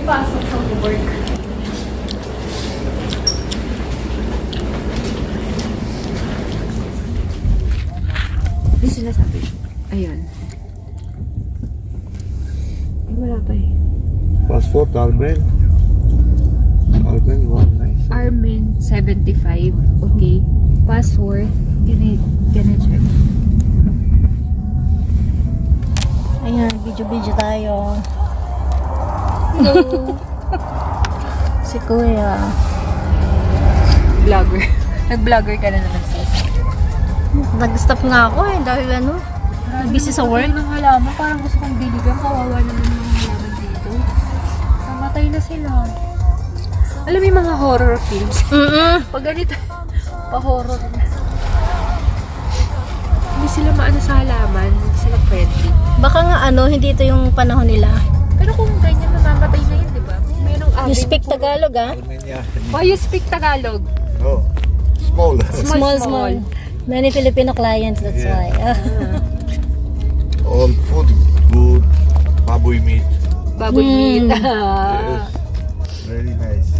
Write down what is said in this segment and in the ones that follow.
pasok sa work. Hindi sinasabi. Ayun. Ay, wala pa eh. Passport, Alben. Alben, 1 nice. Armin, 75. Okay. Password. Gonna check. Ayan, video-video tayo. Hello. Si Kuya. Vlogger. Nag-vlogger ka na naman sis. Nag-stop nga ako eh dahil ano, busy sa work. Ng halaman. Parang gusto kong biligan. Kawawa naman ng halaman dito. Namatay na sila. Alam mo yung mga horror films? Pag ganito, pa-horror na. Hindi sila maano sa halaman. Hindi sila friendly. Baka nga ano, hindi ito yung panahon nila. Pero kung ganyan, mamamatay na yun, di ba? Merong You speak Tagalog ah? Armenia. Why you speak Tagalog? No. Small. Small. Many Filipino clients, that's Yeah. why. All food good. Baboy meat. Baboy meat. Yes. Very nice.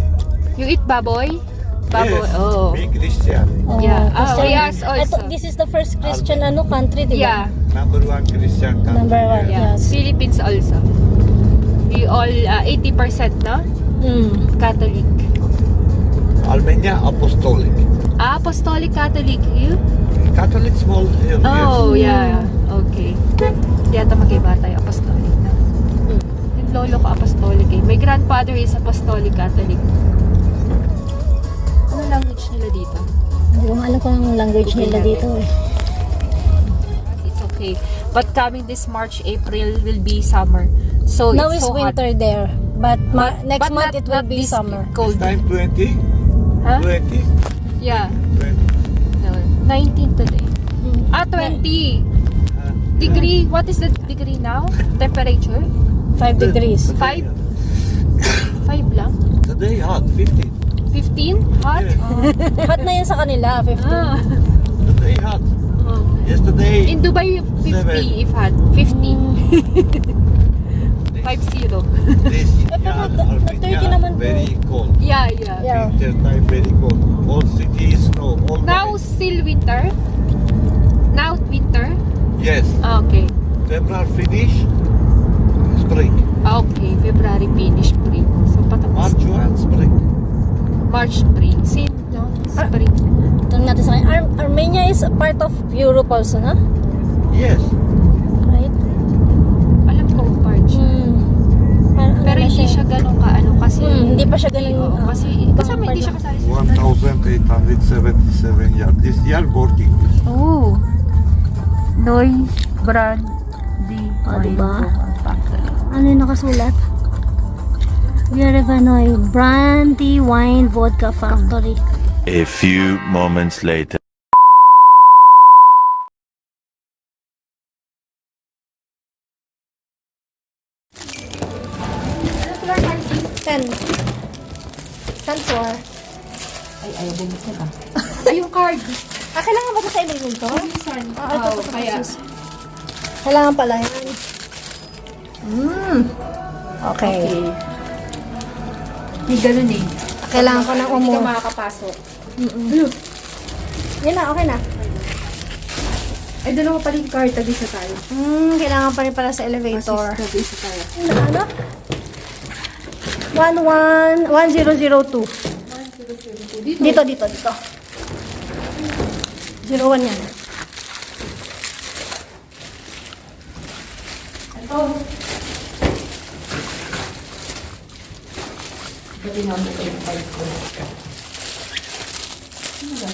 You eat baboy? Baboy, Yes. oh. Be Christian. Oh, Yeah. Oh, Christian. yes, also. This is the first Christian country, di Yeah. ba? Number 1 Christian country. Number 1, Yeah. yes. Philippines also. We all, 80%, no? Catholic. Armenia Apostolic. Apostolic Catholic, you? Catholic small here. Oh, Yes. yeah. Okay. Di ata magkaiba tayo, apostolic na. Yung lolo ko apostolic eh. My grandfather is apostolic Catholic. Ano language nila dito? Hindi ko alam kung anong language nila dito eh. It's okay. But coming this March, April will be summer. So Now it's is so hot. winter there. But next But month it will not be this summer. Cold. This time 20? Huh? 20? Yeah. 20. No, 19 today. 20 degree. What is the degree now? Temperature? 5 degrees. 5? 5 lang? Today hot, 15. 15? Hot? Yeah. Hot na yun sa kanila, 15. Ah. Today hot. Oh. Yesterday, In Dubai, 50 Seven. if hot. 50. 50. this pero Armenia, Turkey naman po. very cold. Yeah, yeah. Yeah. Winter time very cold. All city is snow. All Now night. still winter? Now winter? Yes. Okay. February finish, spring. Okay. February finish spring. So patapos. March 1, spring. March spring. Same, no? Spring. Tanong natin sa kanya. Armenia is a part of Europe also, no? Yes. Right? Alam ko part siya. Parang Pero ano hindi siya ganun kaano kasi hindi pa siya ganun. Oo, kasi kasama hindi siya kasali sa 1,877 years. This year working. Oh. Noy Brandy diba? Factory. Ano yung nakasulat? Yerevannoy Brandy Wine Vodka Factory. A few moments later. Ano floor tayo sis? 10. 10 floor. Ay, ayaw bumuksan ah. Ay, yung card. Kailangan ba ito sa elevator? Minsan. Ito Kaya. Kailangan pala yan. Okay. Okay. Hindi ganun eh. Kailangan ko nang Hindi ka umu. makakapasok. Yan na, okay na. Ay, dalawa pa rin card. Tag-isa tayo. Kailangan pa rin pala sa elevator. Tag-isa tayo. Ano? 1002. Dito. 01 yan. Ito. Dali naman ito yung card ko. Ano ba?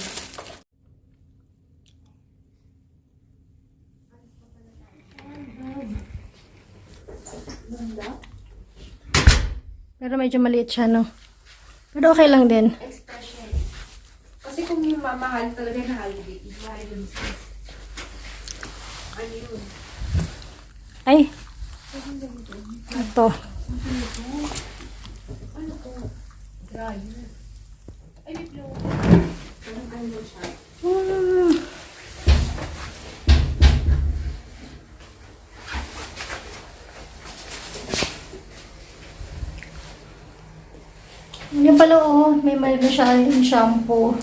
Pero medyo maliit siya, no? Pero okay lang din. Expression. Kasi kung yung mamahal talaga na holiday, mahal yun. Ano yun? Ay. Ito. Ano to? Dryer. Ay, may blow. Parang ano siya? Yan pala oh, may mild na siya yung shampoo.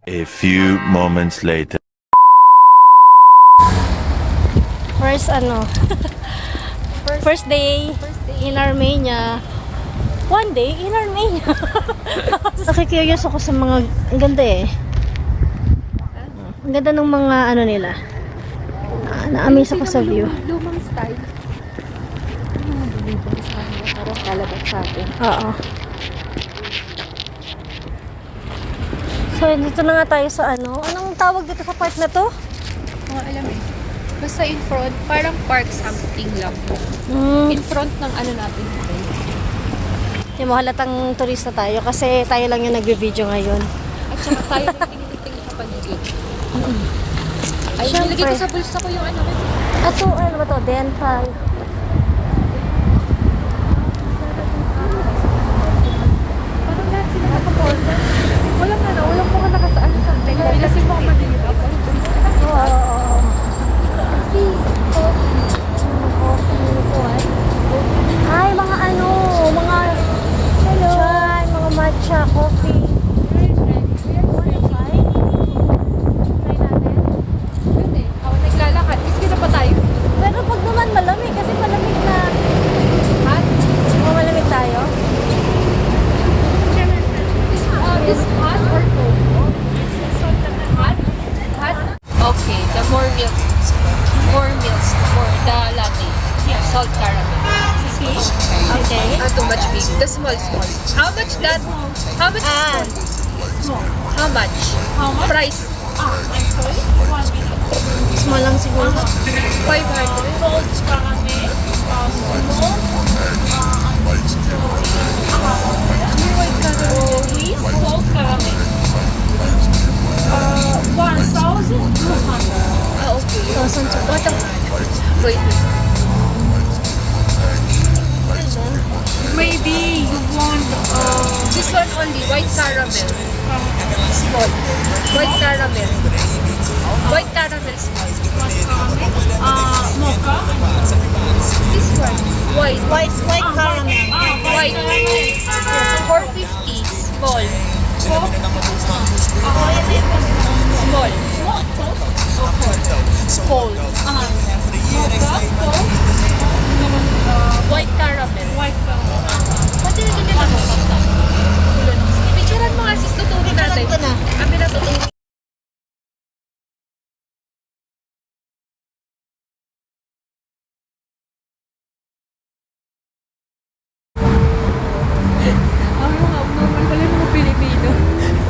A few moments later. First day in Armenia. One day in Armenia. Nakikurious ako sa mga, ang ganda eh. Ang ganda ng mga ano nila. Na-amaze ako sa view. Lumang style. Parang kalabat sa atin. Oo. So, dito na nga tayo sa ano. Anong tawag dito sa park na to? Mga alam eh. Basta in front, parang park something lang. In front ng ano natin. Yung mga halatang turista tayo kasi tayo lang yung nagbe-video ngayon. At saka tayo rin tinitingin sa paligid. Ay, Siyempre. nilagay ko sa bulsa ko yung ano. Ato, ano ba to? Dental. Parang lahat sila nakaporta. Walang ano, walang mga nakasaan sa tela. Kasi mga manilip. Oo. Ay, mga ano, mga chai, mga matcha, coffee. Try natin. Pwede. Ako naglalakad. Iski na pa tayo. Pero pag naman malamig, kasi malamig na. Hot? Malamig tayo. Is hot or cold? Hot? Hot? Okay, the more milk. More milk. More the latte. Yeah, salt caramel. Okay. Not too much big. The small. How much that? How much small? How much? Price? Small lang siguro. 500. Salt caramel. 1,200. Ah, okay. 1,200. Wait. Maybe you want This one only, white caramel. Small. White caramel. White caramel small. mocha. This one, white. White caramel. White. 450. Small. Small. Cold. White caramel. White caramel. Pati na din ako. Picturean mo nga sis, tutulong natin. Ko na. Kami na tutulong. Normal pala yung mga Pilipino.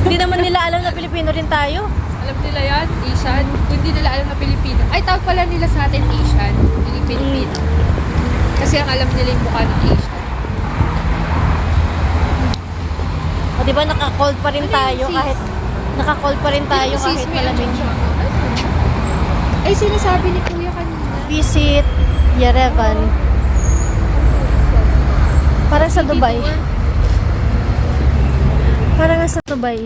Hindi naman nila alam na Pilipino rin tayo. Alam nila yan, Asian. Kung hindi nila alam na Pilipino. Ay, tawag pala nila sa atin Asian. Hindi Pilipino. Kasi ang alam nila yung mukha ng Asian. O di ba naka-cold pa rin tayo sis? kahit naka-cold pa rin tayo Sis, kahit may malamig. ano siya. Ay, sinasabi ni Kuya kanina. Visit Yerevan. Parang sa Dubai. Parang sa Dubai.